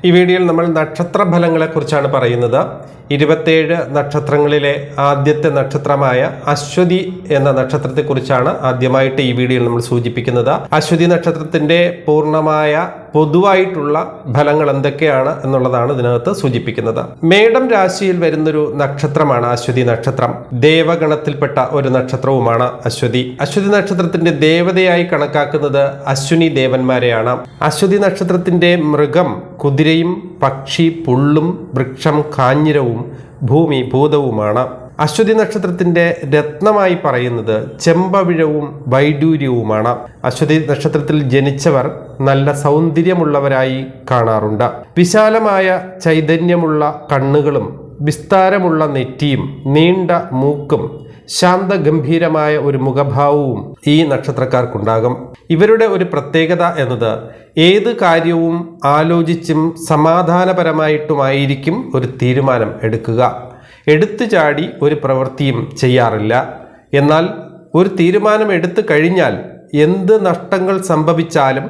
ഈ വീഡിയോയിൽ നമ്മൾ നക്ഷത്ര ഫലങ്ങളെക്കുറിച്ചാണ് പറയുന്നത്. 27 നക്ഷത്രങ്ങളിലെ ആദ്യത്തെ നക്ഷത്രമായ അശ്വതി എന്ന നക്ഷത്രത്തെക്കുറിച്ചാണ് ആദ്യമായിട്ട് ഈ വീഡിയോയിൽ നമ്മൾ സൂചിപ്പിക്കുന്നത്. അശ്വതി നക്ഷത്രത്തിന്റെ പൂർണ്ണമായ പൊതുവായിട്ടുള്ള ഫലങ്ങൾ എന്തൊക്കെയാണ് എന്നുള്ളതാണ് ഇതിനകത്ത് സൂചിപ്പിക്കുന്നത്. മേടം രാശിയിൽ വരുന്നൊരു നക്ഷത്രമാണ് അശ്വതി നക്ഷത്രം. ദേവഗണത്തിൽപ്പെട്ട ഒരു നക്ഷത്രവുമാണ് അശ്വതി. അശ്വതി നക്ഷത്രത്തിന്റെ ദേവതയായി കണക്കാക്കുന്നത് അശ്വിനി ദേവന്മാരെയാണ്. അശ്വതി നക്ഷത്രത്തിന്റെ മൃഗം കുതിരയും, പക്ഷി പുള്ളും, വൃക്ഷം കാഞ്ഞിരവും, ഭൂമി ഭൂതവുമാണ്. അശ്വതി നക്ഷത്രത്തിന്റെ രത്നമായി പറയുന്നത് ചെമ്പവിഴവും വൈഡൂര്യവുമാണ്. അശ്വതി നക്ഷത്രത്തിൽ ജനിച്ചവർ നല്ല സൗന്ദര്യമുള്ളവരായി കാണാറുണ്ട്. വിശാലമായ ചൈതന്യമുള്ള കണ്ണുകളും വിസ്താരമുള്ള നെറ്റിയും നീണ്ട മൂക്കും ശാന്തഗംഭീരമായ ഒരു മുഖഭാവവും ഈ നക്ഷത്രക്കാർക്കുണ്ടാകും. ഇവരുടെ ഒരു പ്രത്യേകത എന്നത് ഏത് കാര്യവും ആലോചിച്ചും സമാധാനപരമായിട്ടുമായിരിക്കും ഒരു തീരുമാനം എടുക്കുക. എടുത്തു ചാടി ഒരു പ്രവൃത്തിയും ചെയ്യാറില്ല. എന്നാൽ ഒരു തീരുമാനം എടുത്തു കഴിഞ്ഞാൽ എന്ത് നഷ്ടങ്ങൾ സംഭവിച്ചാലും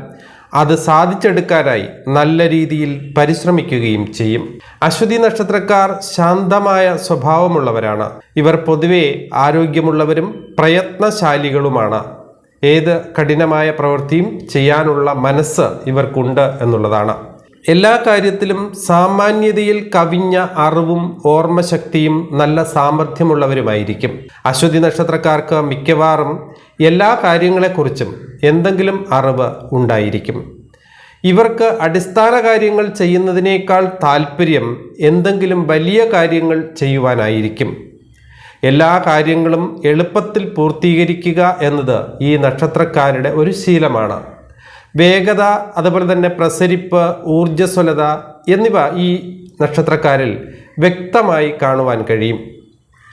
അത് സാധിച്ചെടുക്കാനായി നല്ല രീതിയിൽ പരിശ്രമിക്കുകയും ചെയ്യും. അശ്വതി നക്ഷത്രക്കാർ ശാന്തമായ സ്വഭാവമുള്ളവരാണ്. ഇവർ പൊതുവെ ആരോഗ്യമുള്ളവരും പ്രയത്നശാലികളുമാണ്. ഏത് കഠിനമായ പ്രവൃത്തിയും ചെയ്യാനുള്ള മനസ്സ് ഇവർക്കുണ്ട് എന്നുള്ളതാണ്. എല്ലാ കാര്യത്തിലും സാമാന്യതയിൽ കവിഞ്ഞ അറിവും ഓർമ്മശക്തിയും നല്ല സാമർഥ്യമുള്ളവരുമായിരിക്കും. അശ്വതി നക്ഷത്രക്കാർക്ക് മിക്കവാറും എല്ലാ കാര്യങ്ങളെക്കുറിച്ചും എന്തെങ്കിലും അറിവ് ഉണ്ടായിരിക്കും. ഇവർക്ക് അടിസ്ഥാന കാര്യങ്ങൾ ചെയ്യുന്നതിനേക്കാൾ താല്പര്യം എന്തെങ്കിലും വലിയ കാര്യങ്ങൾ ചെയ്യുവാനായിരിക്കും. എല്ലാ കാര്യങ്ങളും എളുപ്പത്തിൽ പൂർത്തീകരിക്കുക എന്നത് ഈ നക്ഷത്രക്കാരുടെ ഒരു ശീലമാണ്. വേഗത, അതുപോലെ തന്നെ പ്രസരിപ്പ്, ഊർജ്ജസ്വലത എന്നിവ ഈ നക്ഷത്രക്കാരിൽ വ്യക്തമായി കാണുവാൻ കഴിയും.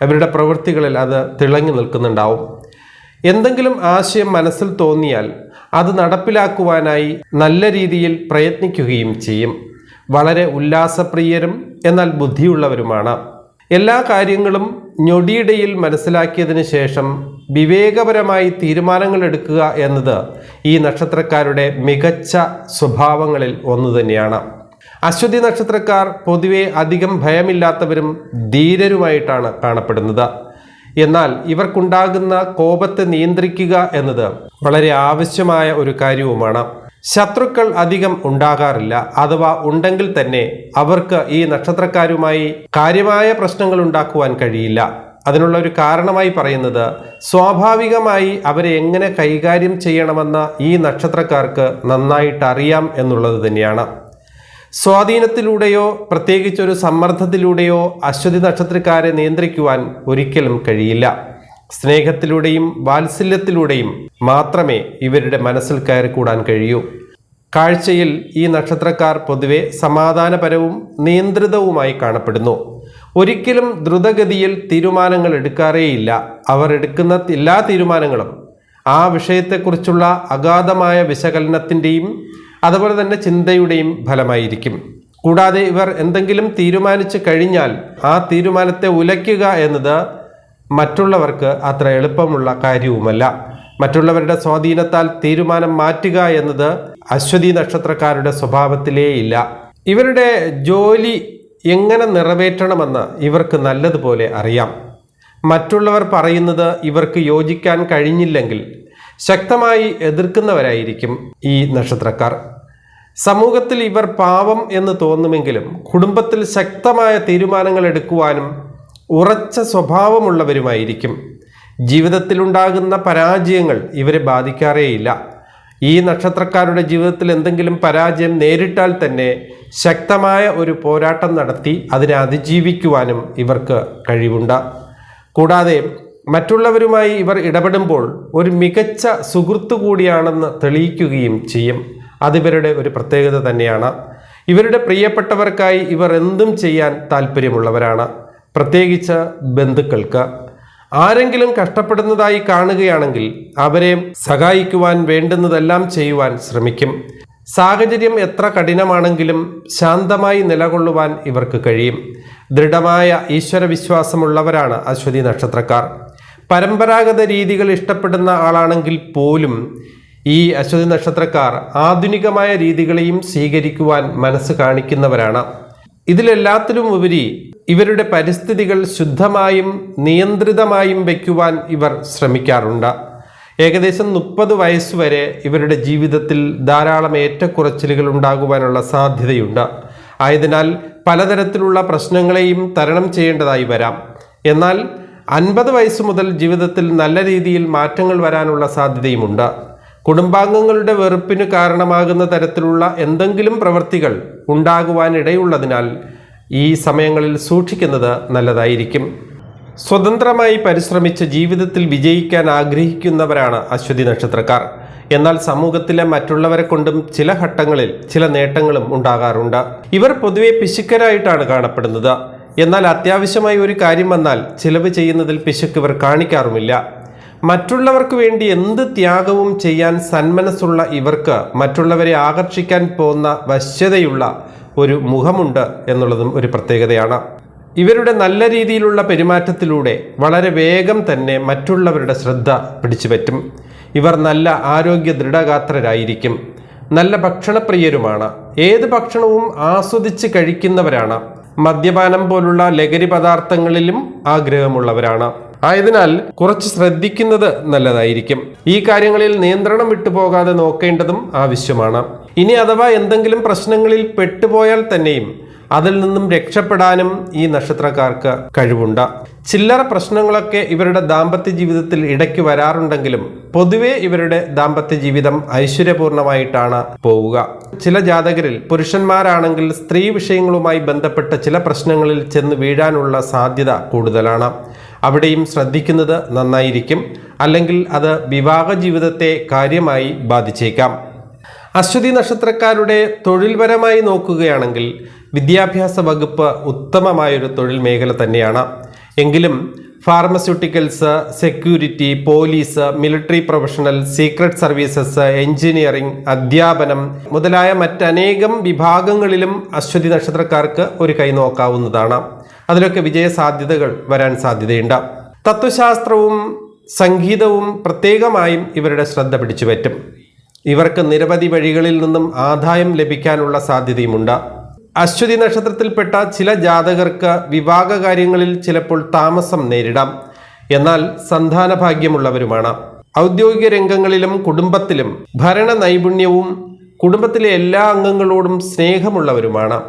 അവരുടെ പ്രവൃത്തികളിൽ അത് തിളങ്ങി നിൽക്കുന്നുണ്ടാവും. എന്തെങ്കിലും ആശയം മനസ്സിൽ തോന്നിയാൽ അത് നടപ്പിലാക്കുവാനായി നല്ല രീതിയിൽ പ്രയത്നിക്കുകയും ചെയ്യും. വളരെ ഉല്ലാസപ്രിയരും എന്നാൽ ബുദ്ധിയുള്ളവരുമാണ്. എല്ലാ കാര്യങ്ങളും ഞൊടിയിടയിൽ മനസ്സിലാക്കിയതിന് ശേഷം വിവേകപരമായി തീരുമാനങ്ങൾ എടുക്കുക എന്നത് ഈ നക്ഷത്രക്കാരുടെ മികച്ച സ്വഭാവങ്ങളിൽ ഒന്നു തന്നെയാണ്. അശ്വതി നക്ഷത്രക്കാർ പൊതുവെ അധികം ഭയമില്ലാത്തവരും ധീരരുമായിട്ടാണ് കാണപ്പെടുന്നത്. എന്നാൽ ഇവർക്കുണ്ടാകുന്ന കോപത്തെ നിയന്ത്രിക്കുക എന്നത് വളരെ ആവശ്യമായ ഒരു കാര്യവുമാണ്. ശത്രുക്കൾ അധികം ഉണ്ടാകാറില്ല. അഥവാ ഉണ്ടെങ്കിൽ തന്നെ അവർക്ക് ഈ നക്ഷത്രക്കാരുമായി കാര്യമായ പ്രശ്നങ്ങൾ ഉണ്ടാക്കുവാൻ കഴിയില്ല. അതിനുള്ള ഒരു കാരണമായി പറയുന്നത് സ്വാഭാവികമായി അവരെ എങ്ങനെ കൈകാര്യം ചെയ്യണമെന്ന് ഈ നക്ഷത്രക്കാർക്ക് നന്നായിട്ട് അറിയാം എന്നുള്ളത് തന്നെയാണ്. സ്വാധീനത്തിലൂടെയോ പ്രത്യേകിച്ചൊരു സമ്മർദ്ദത്തിലൂടെയോ അശ്വതി നക്ഷത്രക്കാരെ നിയന്ത്രിക്കുവാൻ ഒരിക്കലും കഴിയില്ല. സ്നേഹത്തിലൂടെയും വാത്സല്യത്തിലൂടെയും മാത്രമേ ഇവരുടെ മനസ്സിൽ കയറിക്കൂടാൻ കഴിയൂ. കാഴ്ചയിൽ ഈ നക്ഷത്രക്കാർ പൊതുവെ സമാധാനപരവും നിയന്ത്രിതവുമായി കാണപ്പെടുന്നു. ഒരിക്കലും ദ്രുതഗതിയിൽ തീരുമാനങ്ങൾ എടുക്കാറേയില്ല. അവർ എടുക്കുന്ന എല്ലാ തീരുമാനങ്ങളും ആ വിഷയത്തെക്കുറിച്ചുള്ള അഗാധമായ വിശകലനത്തിൻ്റെയും അതുപോലെ തന്നെ ചിന്തയുടെയും ഫലമായിരിക്കും. കൂടാതെ ഇവർ എന്തെങ്കിലും തീരുമാനിച്ചു കഴിഞ്ഞാൽ ആ തീരുമാനത്തെ ഉലയ്ക്കുക എന്നത് മറ്റുള്ളവർക്ക് അത്ര എളുപ്പമുള്ള കാര്യവുമല്ല. മറ്റുള്ളവരുടെ സ്വാധീനത്താൽ തീരുമാനം മാറ്റുക എന്നത് അശ്വതി നക്ഷത്രക്കാരുടെ സ്വഭാവത്തിലേയില്ല. ഇവരുടെ ജോലി എങ്ങനെ നിറവേറ്റണമെന്ന് ഇവർക്ക് നല്ലതുപോലെ അറിയാം. മറ്റുള്ളവർ പറയുന്നത് ഇവർക്ക് യോജിക്കാൻ കഴിഞ്ഞില്ലെങ്കിൽ ശക്തമായി എതിർക്കുന്നവരായിരിക്കും ഈ നക്ഷത്രക്കാർ. സമൂഹത്തിൽ ഇവർ പാവം എന്ന് തോന്നുമെങ്കിലും കുടുംബത്തിൽ ശക്തമായ തീരുമാനങ്ങൾ എടുക്കുവാനും ഉറച്ച സ്വഭാവമുള്ളവരുമായിരിക്കും. ജീവിതത്തിലുണ്ടാകുന്ന പരാജയങ്ങൾ ഇവരെ ബാധിക്കാറേയില്ല. ഈ നക്ഷത്രക്കാരുടെ ജീവിതത്തിൽ എന്തെങ്കിലും പരാജയം നേരിട്ടാൽ തന്നെ ശക്തമായ ഒരു പോരാട്ടം നടത്തി അതിനെ അതിജീവിക്കുവാനും ഇവർക്ക് കഴിവുണ്ട്. കൂടാതെ മറ്റുള്ളവരുമായി ഇവർ ഇടപെടുമ്പോൾ ഒരു മികച്ച സുഹൃത്തു കൂടിയാണെന്ന് തെളിയിക്കുകയും ചെയ്യും. അതിവരുടെ ഒരു പ്രത്യേകത തന്നെയാണ്. ഇവരുടെ പ്രിയപ്പെട്ടവർക്കായി ഇവർ എന്തും ചെയ്യാൻ താല്പര്യമുള്ളവരാണ്. പ്രത്യേകിച്ച് ബന്ധുക്കൾക്ക്. ആരെങ്കിലും കഷ്ടപ്പെടുന്നതായി കാണുകയാണെങ്കിൽ അവരെ സഹായിക്കുവാൻ വേണ്ടുന്നതെല്ലാം ചെയ്യുവാൻ ശ്രമിക്കും. സാഹചര്യം എത്ര കഠിനമാണെങ്കിലും ശാന്തമായി നിലകൊള്ളുവാൻ ഇവർക്ക് കഴിയും. ദൃഢമായ ഈശ്വരവിശ്വാസമുള്ളവരാണ് അശ്വതി നക്ഷത്രക്കാർ. പരമ്പരാഗത രീതികൾ ഇഷ്ടപ്പെടുന്ന ആളാണെങ്കിൽ പോലും ഈ അശ്വതി നക്ഷത്രക്കാർ ആധുനികമായ രീതികളെയും സ്വീകരിക്കുവാൻ മനസ്സ് കാണിക്കുന്നവരാണ്. ഇതിലെല്ലാത്തിലും ഉപരി ഇവരുടെ പരിസ്ഥിതികൾ ശുദ്ധമായും നിയന്ത്രിതമായും വയ്ക്കുവാൻ ഇവർ ശ്രമിക്കാറുണ്ട്. ഏകദേശം 30 വയസ്സുവരെ ഇവരുടെ ജീവിതത്തിൽ ധാരാളം ഏറ്റക്കുറച്ചിലുകൾ ഉണ്ടാകുവാനുള്ള സാധ്യതയുണ്ട്. ആയതിനാൽ പലതരത്തിലുള്ള പ്രശ്നങ്ങളെയും തരണം ചെയ്യേണ്ടതായി വരാം. എന്നാൽ 50 വയസ്സ് മുതൽ ജീവിതത്തിൽ നല്ല രീതിയിൽ മാറ്റങ്ങൾ വരാനുള്ള സാധ്യതയുമുണ്ട്. കുടുംബാംഗങ്ങളുടെ വെറുപ്പിന് കാരണമാകുന്ന തരത്തിലുള്ള എന്തെങ്കിലും പ്രവൃത്തികൾ ഉണ്ടാകുവാനിടയുള്ളതിനാൽ ഈ സമയങ്ങളിൽ സൂക്ഷിക്കുന്നത് നല്ലതായിരിക്കും. സ്വതന്ത്രമായി പരിശ്രമിച്ച് ജീവിതത്തിൽ വിജയിക്കാൻ ആഗ്രഹിക്കുന്നവരാണ് അശ്വതി നക്ഷത്രക്കാർ. എന്നാൽ സമൂഹത്തിലെ മറ്റുള്ളവരെ കൊണ്ടും ചില ഘട്ടങ്ങളിൽ ചില നേട്ടങ്ങളും ഉണ്ടാകാറുണ്ട്. ഇവർ പൊതുവെ പിശുക്കരായിട്ടാണ് കാണപ്പെടുന്നത്. എന്നാൽ അത്യാവശ്യമായി ഒരു കാര്യം വന്നാൽ ചിലവ് ചെയ്യുന്നതിൽ പിശുക്ക് ഇവർ കാണിക്കാറുമില്ല. മറ്റുള്ളവർക്ക് വേണ്ടി എന്ത് ത്യാഗവും ചെയ്യാൻ സന്മനസ്സുള്ള ഇവർക്ക് മറ്റുള്ളവരെ ആകർഷിക്കാൻ പോകുന്ന വശ്യതയുള്ള ഒരു മുഖമുണ്ട് എന്നുള്ളതും ഒരു പ്രത്യേകതയാണ്. ഇവരുടെ നല്ല രീതിയിലുള്ള പെരുമാറ്റത്തിലൂടെ വളരെ വേഗം തന്നെ മറ്റുള്ളവരുടെ ശ്രദ്ധ പിടിച്ചുപറ്റും. ഇവർ നല്ല ആരോഗ്യ ദൃഢഗാത്രരായിരിക്കും. നല്ല ഭക്ഷണപ്രിയരുമാണ്. ഏത് ഭക്ഷണവും ആസ്വദിച്ച് കഴിക്കുന്നവരാണ്. മദ്യപാനം പോലുള്ള ലഹരി പദാർത്ഥങ്ങളിലും ആഗ്രഹമുള്ളവരാണ്. ആയതിനാൽ കുറച്ച് ശ്രദ്ധിക്കുന്നത് നല്ലതായിരിക്കും. ഈ കാര്യങ്ങളിൽ നിയന്ത്രണം വിട്ടുപോകാതെ നോക്കേണ്ടതും ആവശ്യമാണ്. ഇനി അഥവാ എന്തെങ്കിലും പ്രശ്നങ്ങളിൽ പെട്ടുപോയാൽ തന്നെയും അതിൽ നിന്നും രക്ഷപ്പെടാനും ഈ നക്ഷത്രക്കാർക്ക് കഴിവുണ്ട്. ചില്ലറ പ്രശ്നങ്ങളൊക്കെ ഇവരുടെ ദാമ്പത്യ ജീവിതത്തിൽ ഇടയ്ക്ക് വരാറുണ്ടെങ്കിലും പൊതുവെ ഇവരുടെ ദാമ്പത്യ ജീവിതം ഐശ്വര്യപൂർണമായിട്ടാണ് പോവുക. ചില ജാതകരിൽ പുരുഷന്മാരാണെങ്കിൽ സ്ത്രീ വിഷയങ്ങളുമായി ബന്ധപ്പെട്ട ചില പ്രശ്നങ്ങളിൽ ചെന്ന് വീഴാനുള്ള സാധ്യത കൂടുതലാണ്. അവിടെയും ശ്രദ്ധിക്കുന്നത് നന്നായിരിക്കും. അല്ലെങ്കിൽ അത് വിവാഹ ജീവിതത്തെ കാര്യമായി ബാധിച്ചേക്കാം. അശ്വതി നക്ഷത്രക്കാരുടെ തൊഴിൽപരമായി നോക്കുകയാണെങ്കിൽ വിദ്യാഭ്യാസ വകുപ്പ് ഉത്തമമായൊരു തൊഴിൽ മേഖല തന്നെയാണ്. എങ്കിലും pharmaceuticals, security, police, military professional, secret services, engineering, അധ്യാപനം മുതലായ മറ്റനേകം വിഭാഗങ്ങളിലും അശ്വതി നക്ഷത്രക്കാർക്ക് ഒരു കൈ നോക്കാവുന്നതാണ്. അതിലൊക്കെ വിജയ സാധ്യതകൾ വരാൻ സാധ്യതയുണ്ട്. തത്വശാസ്ത്രവും സംഗീതവും പ്രത്യേകമായും ഇവരുടെ ശ്രദ്ധ പിടിച്ചുപറ്റും. ഇവർക്ക് നിരവധി വഴികളിൽ നിന്നും ആദായം ലഭിക്കാനുള്ള സാധ്യതയുമുണ്ട്. അശ്വതി നക്ഷത്രത്തിൽപ്പെട്ട ചില ജാതകർക്ക് വിവാഹ കാര്യങ്ങളിൽ ചിലപ്പോൾ താമസം നേരിടാം. എന്നാൽ സന്താന ഭാഗ്യമുള്ളവരുമാണ്. ഔദ്യോഗിക രംഗങ്ങളിലും കുടുംബത്തിലും ഭരണ നൈപുണ്യവും കുടുംബത്തിലെ എല്ലാ അംഗങ്ങളോടും സ്നേഹമുള്ളവരുമാണ്.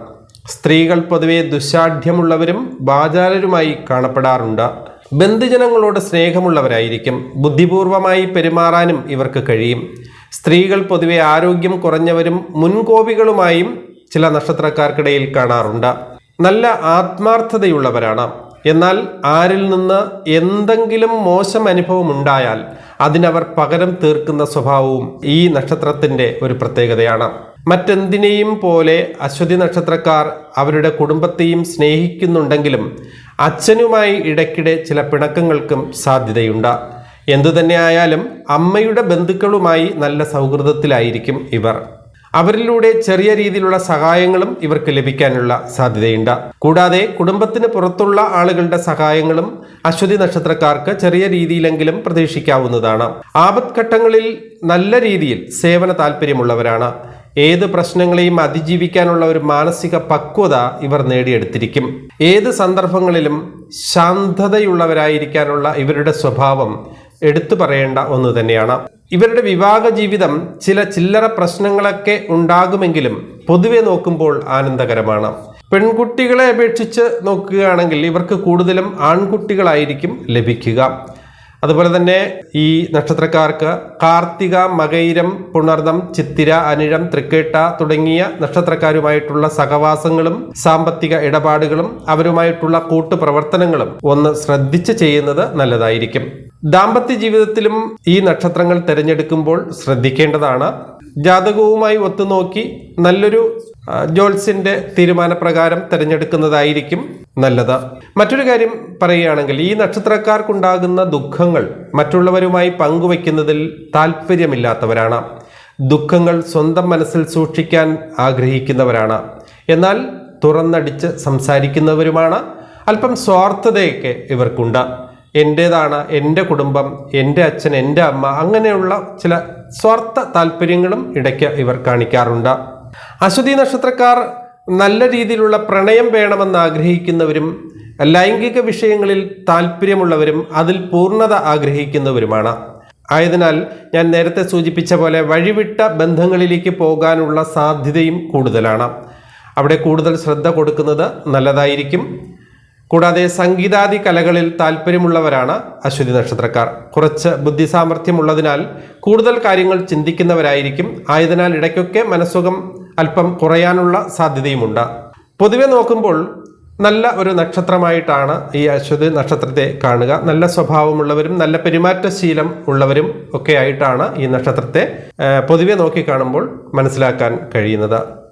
സ്ത്രീകൾ പൊതുവെ ദുശാഠ്യമുള്ളവരും വാചാലരുമായി കാണപ്പെടാറുണ്ട്. ബന്ധുജനങ്ങളോട് സ്നേഹമുള്ളവരായിരിക്കും. ബുദ്ധിപൂർവമായി പെരുമാറാനും ഇവർക്ക് കഴിയും. സ്ത്രീകൾ പൊതുവെ ആരോഗ്യം കുറഞ്ഞവരും മുൻകോപികളുമായും ചില നക്ഷത്രക്കാർക്കിടയിൽ കാണാറുണ്ട്. നല്ല ആത്മാർത്ഥതയുള്ളവരാണ്. എന്നാൽ ആരിൽ നിന്ന് എന്തെങ്കിലും മോശം അനുഭവം ഉണ്ടായാൽ അതിനവർ പകരം തീർക്കുന്ന സ്വഭാവവും ഈ നക്ഷത്രത്തിൻ്റെ ഒരു പ്രത്യേകതയാണ്. മറ്റെന്തിനേയും പോലെ അശ്വതി നക്ഷത്രക്കാർ അവരുടെ കുടുംബത്തെയും സ്നേഹിക്കുന്നുണ്ടെങ്കിലും അച്ഛനുമായി ഇടയ്ക്കിടെ ചില പിണക്കങ്ങൾക്കും സാധ്യതയുണ്ട്. എന്തുതന്നെ ആയാലും അമ്മയുടെ ബന്ധുക്കളുമായി നല്ല സൗഹൃദത്തിലായിരിക്കും ഇവർ. അവരിലൂടെ ചെറിയ രീതിയിലുള്ള സഹായങ്ങളും ഇവർക്ക് ലഭിക്കാനുള്ള സാധ്യതയുണ്ട്. കൂടാതെ കുടുംബത്തിന് പുറത്തുള്ള ആളുകളുടെ സഹായങ്ങളും അശ്വതി നക്ഷത്രക്കാർക്ക് ചെറിയ രീതിയിലെങ്കിലും പ്രതീക്ഷിക്കാവുന്നതാണ്. ആപത്ഘട്ടങ്ങളിൽ നല്ല രീതിയിൽ സേവന താല്പര്യമുള്ളവരാണ്. ഏത് പ്രശ്നങ്ങളെയും അതിജീവിക്കാനുള്ള ഒരു മാനസിക പക്വത ഇവർ നേടിയെടുത്തിരിക്കും. ഏത് സന്ദർഭങ്ങളിലും ശാന്തതയുള്ളവരായിരിക്കാനുള്ള ഇവരുടെ സ്വഭാവം എടുത്തു പറയേണ്ട ഒന്ന് തന്നെയാണ്. ഇവരുടെ വിവാഹ ജീവിതം ചില ചില്ലറ പ്രശ്നങ്ങളൊക്കെ ഉണ്ടാകുമെങ്കിലും പൊതുവെ നോക്കുമ്പോൾ ആനന്ദകരമാണ്. പെൺകുട്ടികളെ അപേക്ഷിച്ച് നോക്കുകയാണെങ്കിൽ ഇവർക്ക് കൂടുതലും ആൺകുട്ടികളായിരിക്കും ലഭിക്കുക. അതുപോലെ തന്നെ ഈ നക്ഷത്രക്കാർക്ക് കാർത്തിക, മകയിരം, പുണർദം, ചിത്തിര, അനിഴം, തൃക്കേട്ട തുടങ്ങിയ നക്ഷത്രക്കാരുമായിട്ടുള്ള സഹവാസങ്ങളും സാമ്പത്തിക ഇടപാടുകളും അവരുമായിട്ടുള്ള കൂട്ടുപ്രവർത്തനങ്ങളും ഒന്ന് ശ്രദ്ധിച്ച് ചെയ്യുന്നത് നല്ലതായിരിക്കും. ദാമ്പത്യ ജീവിതത്തിലും ഈ നക്ഷത്രങ്ങൾ തിരഞ്ഞെടുക്കുമ്പോൾ ശ്രദ്ധിക്കേണ്ടതാണ്. ജാതകവുമായി ഒത്തുനോക്കി നല്ലൊരു ജ്യോത്സ്യന്റെ തീരുമാനപ്രകാരം തിരഞ്ഞെടുക്കുന്നതായിരിക്കും നല്ലത്. മറ്റൊരു കാര്യം പറയുകയാണെങ്കിൽ ഈ നക്ഷത്രക്കാർക്കുണ്ടാകുന്ന ദുഃഖങ്ങൾ മറ്റുള്ളവരുമായി പങ്കുവയ്ക്കുന്നതിൽ താല്പര്യമില്ലാത്തവരാണ്. ദുഃഖങ്ങൾ സ്വന്തം മനസ്സിൽ സൂക്ഷിക്കാൻ ആഗ്രഹിക്കുന്നവരാണ്. എന്നാൽ തുറന്നടിച്ച് സംസാരിക്കുന്നവരുമാണ്. അല്പം സ്വാർത്ഥതയൊക്കെ ഇവർക്കുണ്ട്. എൻ്റേതാണ്, എൻ്റെ കുടുംബം, എൻ്റെ അച്ഛൻ, എൻ്റെ അമ്മ, അങ്ങനെയുള്ള ചില സ്വാർത്ഥ താല്പര്യങ്ങളും ഇടയ്ക്ക് ഇവർ കാണിക്കാറുണ്ട്. അശ്വതി നക്ഷത്രക്കാർ നല്ല രീതിയിലുള്ള പ്രണയം വേണമെന്ന് ആഗ്രഹിക്കുന്നവരും ലൈംഗിക വിഷയങ്ങളിൽ താല്പര്യമുള്ളവരും അതിൽ പൂർണ്ണത ആഗ്രഹിക്കുന്നവരുമാണ്. ആയതിനാൽ ഞാൻ നേരത്തെ സൂചിപ്പിച്ച പോലെ വഴിവിട്ട ബന്ധങ്ങളിലേക്ക് പോകാനുള്ള സാധ്യതയും കൂടുതലാണ്. അവിടെ കൂടുതൽ ശ്രദ്ധ കൊടുക്കുന്നത് നല്ലതായിരിക്കും. കൂടാതെ സംഗീതാദി കലകളിൽ താല്പര്യമുള്ളവരാണ് അശ്വതി നക്ഷത്രക്കാർ. കുറച്ച് ബുദ്ധിസാമർഥ്യമുള്ളതിനാൽ കൂടുതൽ കാര്യങ്ങൾ ചിന്തിക്കുന്നവരായിരിക്കും. ആയതിനാൽ ഇടയ്ക്കൊക്കെ മനസ്സുഖം അല്പം കുറയാനുള്ള സാധ്യതയുമുണ്ട്. പൊതുവെ നോക്കുമ്പോൾ നല്ല ഒരു നക്ഷത്രമായിട്ടാണ് ഈ അശ്വതി നക്ഷത്രത്തെ കാണുക. നല്ല സ്വഭാവമുള്ളവരും നല്ല പെരുമാറ്റശീലം ഉള്ളവരും ഒക്കെ ആയിട്ടാണ് ഈ നക്ഷത്രത്തെ പൊതുവെ നോക്കി കാണുമ്പോൾ മനസ്സിലാക്കാൻ കഴിയുന്നത്.